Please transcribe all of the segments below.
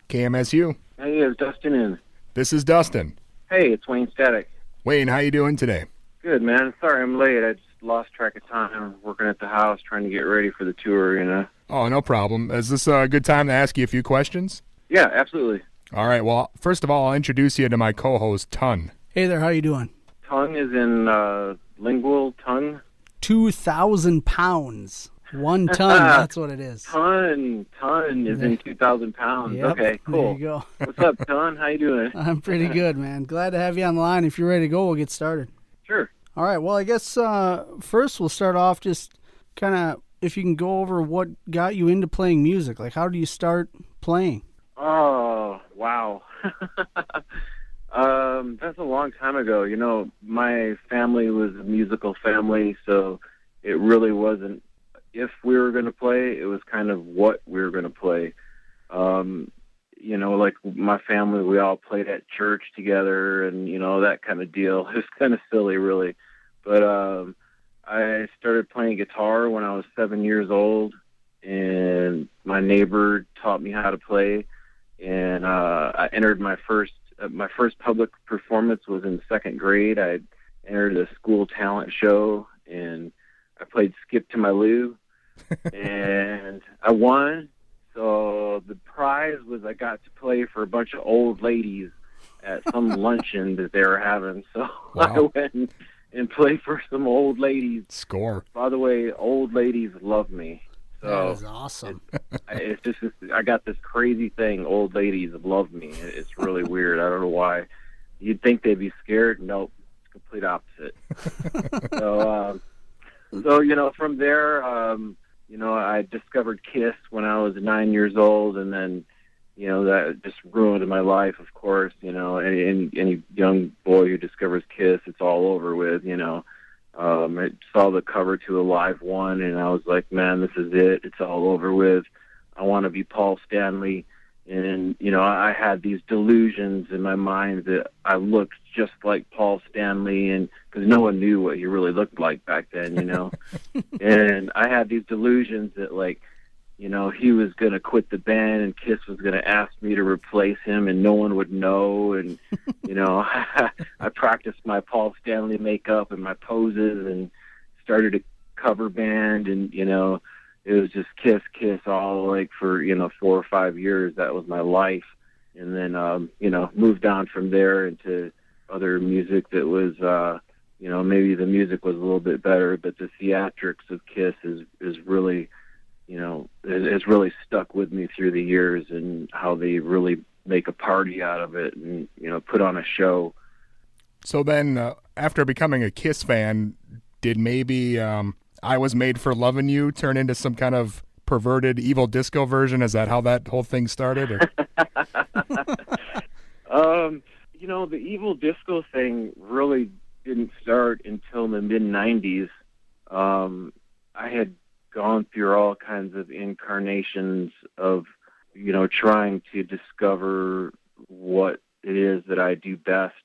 KMSU. Hey, is Dustin in? This is Dustin. Hey, it's Wayne Static. Wayne, how you doing today? Good, man. Sorry I'm late. I just lost track of time. I'm working at the house trying to get ready for the tour, Oh, no problem. Is this a good time to ask you a few questions? Yeah, absolutely. All right, well, first of all, I'll introduce you to my co-host, Ton. Hey there, how you doing? Tongue is in lingual tongue? 2,000 pounds. 1 ton, that's what it is. Ton is in 2,000 pounds. Yep, okay, cool. There you go. What's up, Ton? How you doing? I'm pretty good, man. Glad to have you on the line. If you're ready to go, we'll get started. Sure. All right, well, I guess first we'll start off just kind of, if you can go over what got you into playing music. Like, how do you start playing? Oh, wow. That's a long time ago. My family was a musical family, so it really wasn't if we were going to play, it was kind of what we were going to play. Like my family, we all played at church together and, that kind of deal. It was kind of silly, really. But I started playing guitar when I was 7 years old, and my neighbor taught me how to play. And I entered my first public performance was in second grade. I entered a school talent show, and I played Skip to My Lou, and I won. So the prize was I got to play for a bunch of old ladies at some luncheon that they were having. So Wow. I went and played for some old ladies. Score. By the way, old ladies love me. So That is awesome. it's just I got this crazy thing. Old ladies love me. It's really weird. I don't know why. You'd think they'd be scared. Nope, it's complete opposite. So from there, I discovered Kiss when I was 9 years old, and then that just ruined my life. Of course, any young boy who discovers Kiss, it's all over with. I saw the cover to a live one, and I was like, man, this is it. It's all over with. I want to be Paul Stanley. And, I had these delusions in my mind that I looked just like Paul Stanley, and because no one knew what he really looked like back then, And I had these delusions that, he was going to quit the band and Kiss was going to ask me to replace him and no one would know. And, I practiced my Paul Stanley makeup and my poses and started a cover band, and, it was just Kiss all for, 4 or 5 years. That was my life. And then, moved on from there into other music that was, maybe the music was a little bit better, but the theatrics of Kiss is really, has really stuck with me through the years, and how they really make a party out of it and, put on a show. So then, after becoming a Kiss fan, did maybe I Was Made for Loving You turn into some kind of perverted evil disco version? Is that how that whole thing started? Or? The evil disco thing really didn't start until the mid-'90s. I had gone through all kinds of incarnations of, trying to discover what it is that I do best.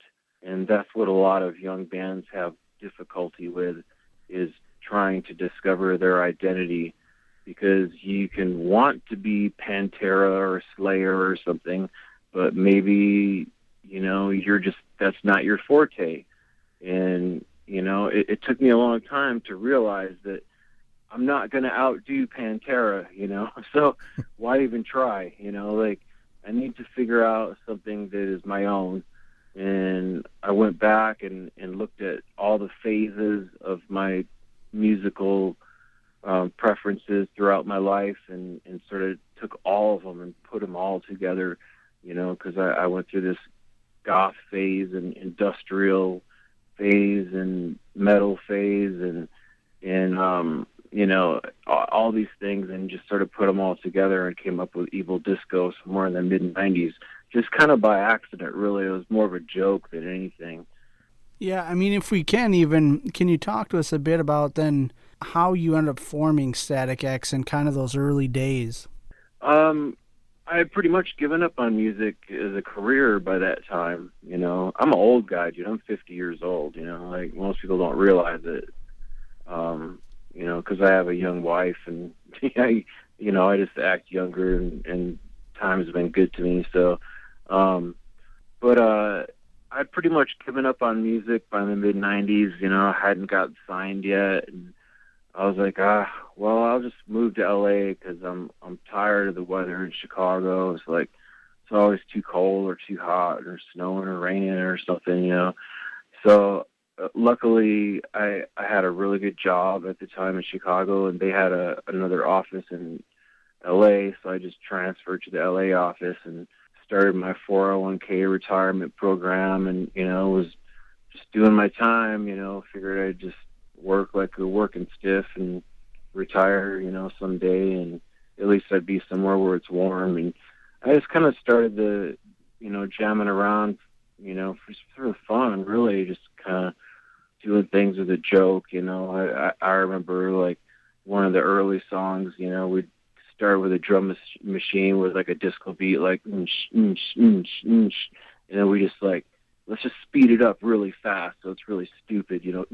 And that's what a lot of young bands have difficulty with, is trying to discover their identity, because you can want to be Pantera or Slayer or something, but maybe, that's not your forte. And, it took me a long time to realize that I'm not going to outdo Pantera, so why even try? I need to figure out something that is my own. And I went back and looked at all the phases of my musical preferences throughout my life, and sort of took all of them and put them all together, because I went through this goth phase and industrial phase and metal phase and all these things, and just sort of put them all together and came up with Evil Disco somewhere in the mid-'90s, just kind of by accident, really. It was more of a joke than anything. Yeah, I mean, if we can you talk to us a bit about then how you end up forming StaticX and kind of those early days? I had pretty much given up on music as a career by that time. I'm an old guy, dude. I'm 50 years old, most people don't realize it. Because I have a young wife, and I just act younger and times have been good to me. So, but I'd pretty much given up on music by the mid '90s. You know, I hadn't gotten signed yet, and I was like, well, I'll just move to LA because I'm tired of the weather in Chicago. It's like it's always too cold or too hot or snowing or raining or something, you know. So luckily, I had a really good job at the time in Chicago, and they had another office in LA. So I just transferred to the LA office and started my 401k retirement program, and you know, was just doing my time. You know, figured I'd just work like a working stiff and retire, you know, someday, and at least I'd be somewhere where it's warm. And I just kind of started the, you know, jamming around, you know, for fun, really, just kind of doing things with a joke. You know, I remember like one of the early songs, you know, we'd start with a drum machine with like a disco beat, like and then we just like, let's just speed it up really fast so it's really stupid, you know,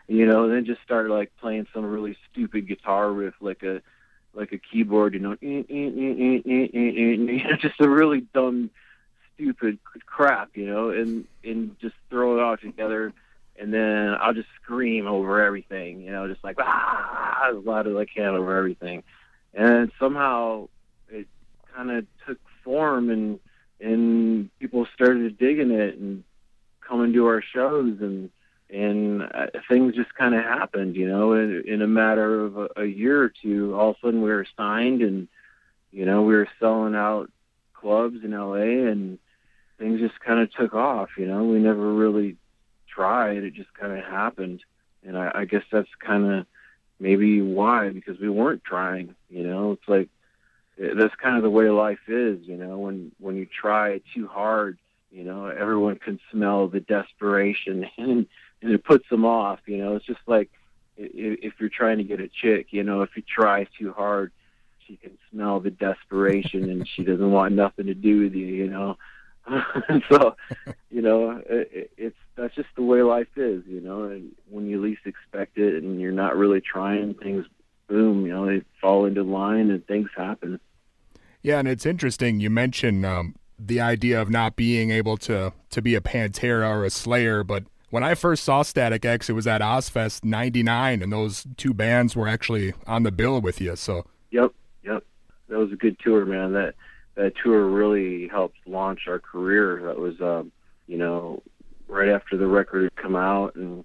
you know, and then just start like playing some really stupid guitar riff like a keyboard, you know, just a really dumb, stupid crap, you know, and just throw it all together, and then I'll just scream over everything, you know, just like as loud as I can over everything, and somehow it kind of took form, and people started digging it and coming to our shows, and things just kind of happened, you know, in a matter of a year or two. All of a sudden we were signed, and, you know, we were selling out clubs in LA, and things just kind of took off, you know. We never really tried. It just kind of happened. And I guess that's kind of maybe why, because we weren't trying, you know. It's like, that's kind of the way life is, you know. When you try too hard, you know, everyone can smell the desperation, and it puts them off, you know. It's just like if you're trying to get a chick, you know, if you try too hard, she can smell the desperation and she doesn't want nothing to do with you, you know. So, you know, that's just the way life is, you know. And when you least expect it and you're not really trying, things, boom, you know, they fall into line and things happen. Yeah, and it's interesting. You mentioned the idea of not being able to be a Pantera or a Slayer, but when I first saw StaticX, it was at Ozzfest '99, and those two bands were actually on the bill with you. So Yep. That was a good tour, man. That tour really helped launch our career. That was, you know, right after the record had come out, and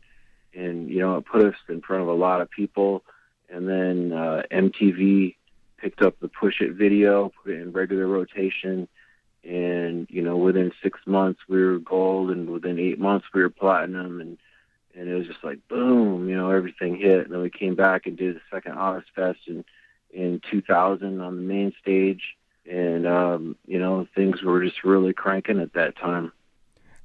you know, it put us in front of a lot of people. And then MTV picked up the Push It video, put it in regular rotation, and, you know, within 6 months we were gold, and within 8 months we were platinum, and it was just like boom, you know, everything hit. And then we came back and did the second Ozzfest in 2000 on the main stage, and you know, things were just really cranking at that time.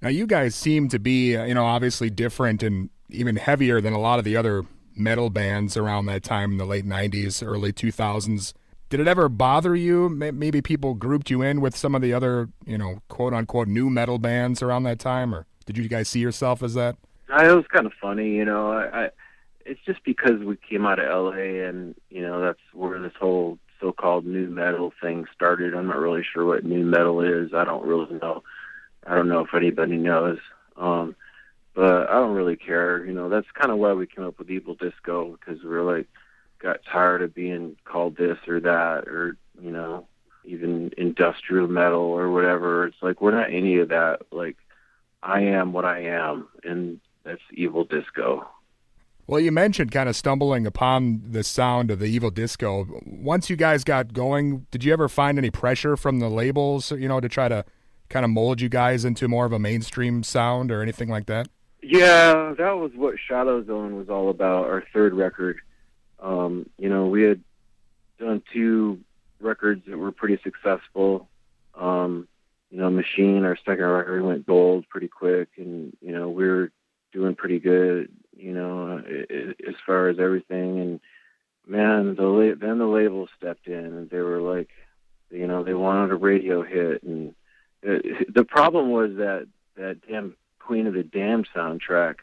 now you guys seem to be, you know, obviously different and even heavier than a lot of the other metal bands around that time in the late '90s, early 2000s. Did it ever bother you? Maybe people grouped you in with some of the other, you know, quote unquote new metal bands around that time, or did you guys see yourself as that? It was kind of funny, you know. It's just because we came out of LA, and, you know, that's where this whole so-called new metal thing started. I'm not really sure what new metal is. I don't really know. I don't know if anybody knows. But I don't really care. You know, that's kind of why we came up with Evil Disco, because we were like, got tired of being called this or that, or, you know, even industrial metal or whatever. It's like, we're not any of that. Like, I am what I am, and that's Evil Disco. Well, you mentioned kind of stumbling upon the sound of the Evil Disco. Once you guys got going, did you ever find any pressure from the labels, you know, to try to kind of mold you guys into more of a mainstream sound or anything like that? Yeah, that was what Shadow Zone was all about, our third record. You know, we had done 2 records that were pretty successful. You know, Machine, our second record, went gold pretty quick, and, you know, we were doing pretty good, you know, as far as everything. And, man, then the label stepped in, and they were like, you know, they wanted a radio hit. And the problem was that damn Queen of the Damned soundtrack.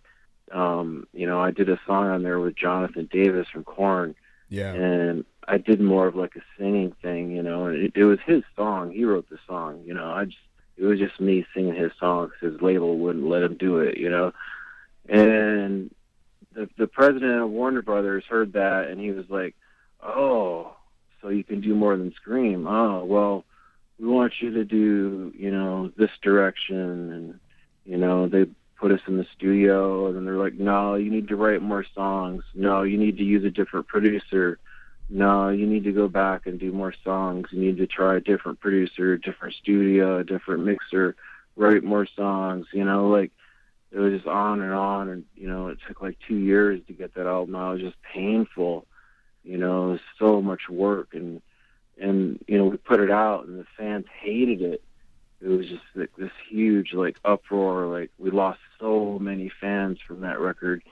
You know, I did a song on there with Jonathan Davis from Korn. Yeah. And I did more of like a singing thing, and it was his song. He wrote the song, it was just me singing his song because his label wouldn't let him do it, And the president of Warner Brothers heard that, and he was like, "Oh, so you can do more than scream? Oh, well, we want you to do, this direction." And, they put us in the studio, and then they're like, "No, you need to write more songs. No, you need to use a different producer. No, you need to go back and do more songs. You need to try a different producer, a different studio, a different mixer, write more songs." Like, it was just on, and, it took like 2 years to get that album out. It was just painful. It was so much work, and we put it out, and the fans hated it. It was just like this huge, like, uproar. Like, we lost so many fans from that record.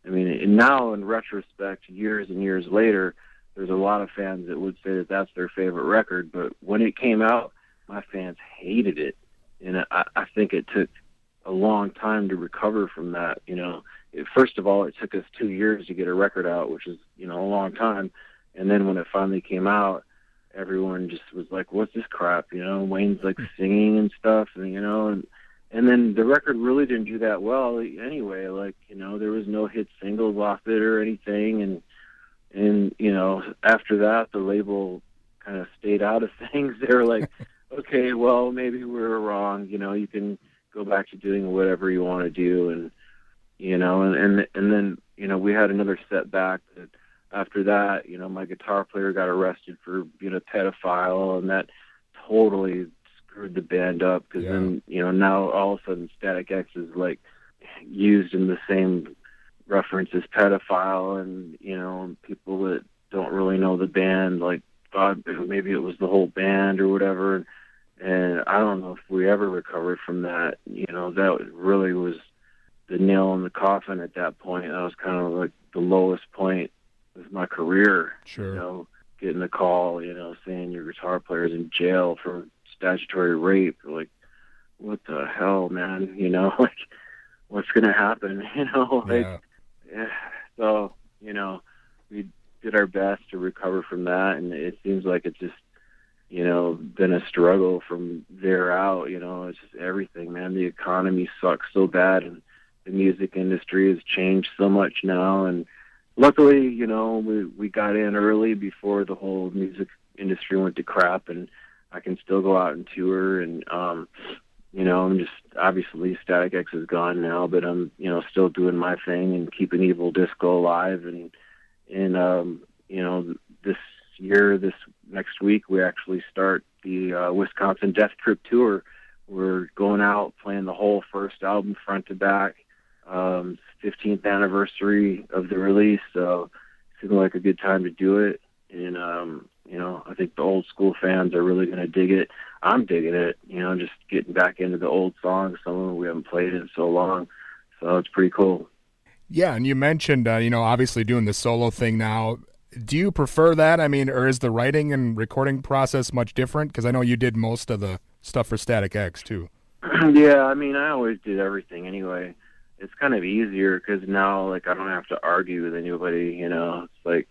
I mean, and now in retrospect, years and years later, there's a lot of fans that would say that that's their favorite record. But when it came out, my fans hated it. And I think it took a long time to recover from that. First of all, it took us 2 years to get a record out, which is, a long time. And then when it finally came out, everyone just was like, "What's this crap?" Wayne's like singing and stuff, and then the record really didn't do that well anyway. Like, there was no hit singles off it or anything. And after that, the label kind of stayed out of things. They were like, "Okay, well, maybe we were wrong. You can go back to doing whatever you want to do." And, and then, we had another setback that after that, my guitar player got arrested for being a pedophile, and that totally screwed the band up because then, now all of a sudden StaticX is like used in the same reference as pedophile, and, people that don't really know the band, like, thought maybe it was the whole band or whatever. And I don't know if we ever recovered from that. That really was the nail in the coffin at that point. That was kind of like the lowest point of my career. Sure. Getting a call, saying your guitar player's in jail for statutory rape. Like, what the hell, man? Like, what's going to happen? Yeah. So, we did our best to recover from that, and it seems like it's just, been a struggle from there out. It's just everything, man. The economy sucks so bad, and the music industry has changed so much now. And luckily, we got in early before the whole music industry went to crap, and I can still go out and tour. And, I'm just, obviously StaticX is gone now, but I'm, still doing my thing and keeping Evil Disco alive. And this next week, we actually start the Wisconsin Death Trip Tour. We're going out, playing the whole first album front to back. 15th anniversary of the release, so it seemed like a good time to do it. And, I think the old school fans are really going to dig it. I'm digging it, just getting back into the old songs, some of them we haven't played in so long. So it's pretty cool. Yeah, and you mentioned, obviously doing the solo thing now. Do you prefer that? I mean, or is the writing and recording process much different? Because I know you did most of the stuff for StaticX, too. Yeah, I mean, I always did everything anyway. It's kind of easier because now, like, I don't have to argue with anybody, It's like,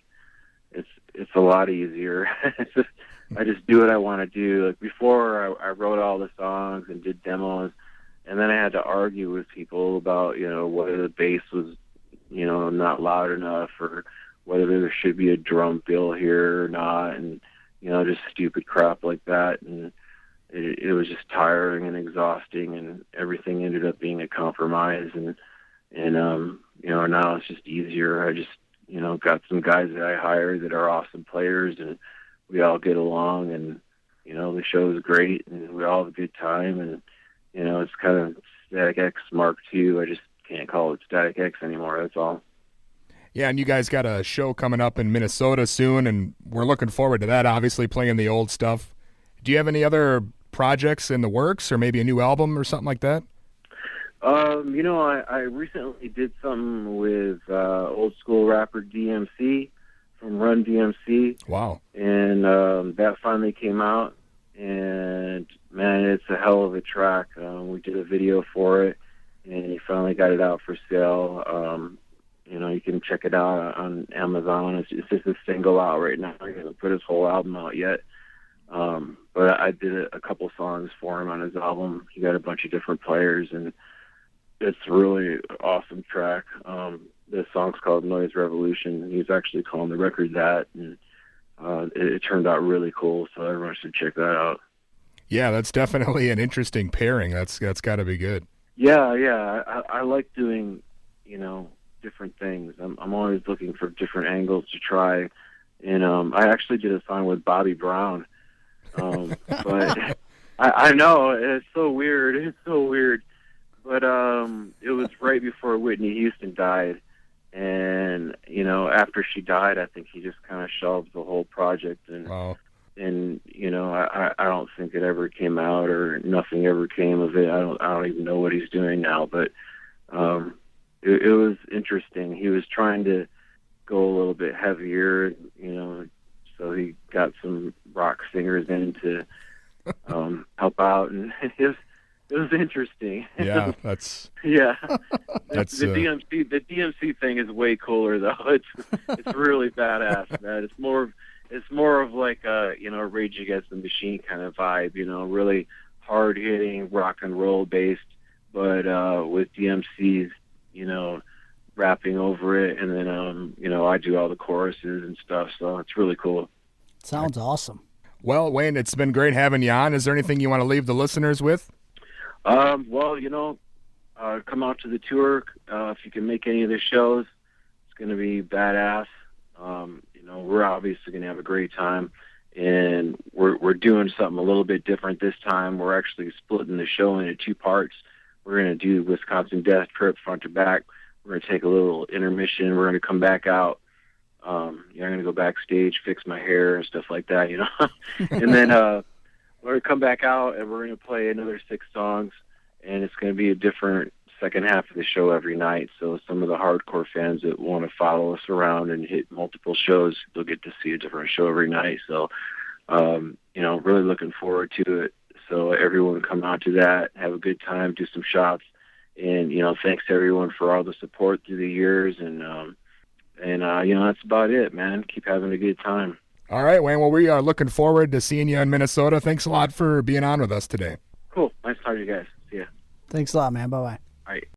it's a lot easier. I just do what I want to do. Like, before, I wrote all the songs and did demos, and then I had to argue with people about, whether the bass was, not loud enough, or whether there should be a drum fill here or not, and, just stupid crap like that. And it was just tiring and exhausting, and everything ended up being a compromise. And now it's just easier. I just, got some guys that I hired that are awesome players, and we all get along, and, the show is great, and we all have a good time. And, it's kind of StaticX Mark II. I just can't call it StaticX anymore. That's all. Yeah, and you guys got a show coming up in Minnesota soon, and we're looking forward to that, obviously, playing the old stuff. Do you have any other projects in the works, or maybe a new album or something like that? I recently did something with old school rapper DMC from Run DMC. Wow. And that finally came out, and man, it's a hell of a track. We did a video for it, and he finally got it out for sale. You can check it out on Amazon. It's just a single out right now. I haven't put his whole album out yet. But I did a couple songs for him on his album. He got a bunch of different players, and it's a really awesome track. This song's called Noise Revolution. He's actually calling the record that, and it turned out really cool, so everyone should check that out. Yeah, that's definitely an interesting pairing. That's got to be good. Yeah. I like doing, different things. I'm always looking for different angles to try. And I actually did a song with Bobby Brown. But I know, it's so weird. But it was right before Whitney Houston died. And, after she died, I think he just kind of shelved the whole project. And Wow. And I don't think it ever came out, or nothing ever came of it. I don't even know what he's doing now. But it was interesting. He was trying to go a little bit heavier, so he got some rock singers in to help out, and it was interesting. Yeah, that's yeah. That's the DMC thing is way cooler though. It's really badass, man. It's more of like a Rage Against the Machine kind of vibe, really hard hitting rock and roll based, but with DMC's, rapping over it, and then I do all the choruses and stuff, so it's really cool. Sounds awesome. Well, Wayne, it's been great having you on. Is there anything you want to leave the listeners with? Well, come out to the tour. If you can make any of the shows, it's going to be badass. We're obviously going to have a great time, and we're doing something a little bit different this time. We're actually splitting the show into two parts. We're going to do Wisconsin Death Trip front to back. We're going to take a little intermission. We're going to come back out. I'm going to go backstage, fix my hair and stuff like that, and then we're going to come back out, and we're going to play another 6 songs, and it's going to be a different second half of the show every night. So some of the hardcore fans that want to follow us around and hit multiple shows, they'll get to see a different show every night. So, really looking forward to it. So everyone come out to that, have a good time, do some shots. And, thanks to everyone for all the support through the years. And that's about it, man. Keep having a good time. All right, Wayne. Well, we are looking forward to seeing you in Minnesota. Thanks a lot for being on with us today. Cool. Nice talking to you guys. See ya. Thanks a lot, man. Bye-bye. All right.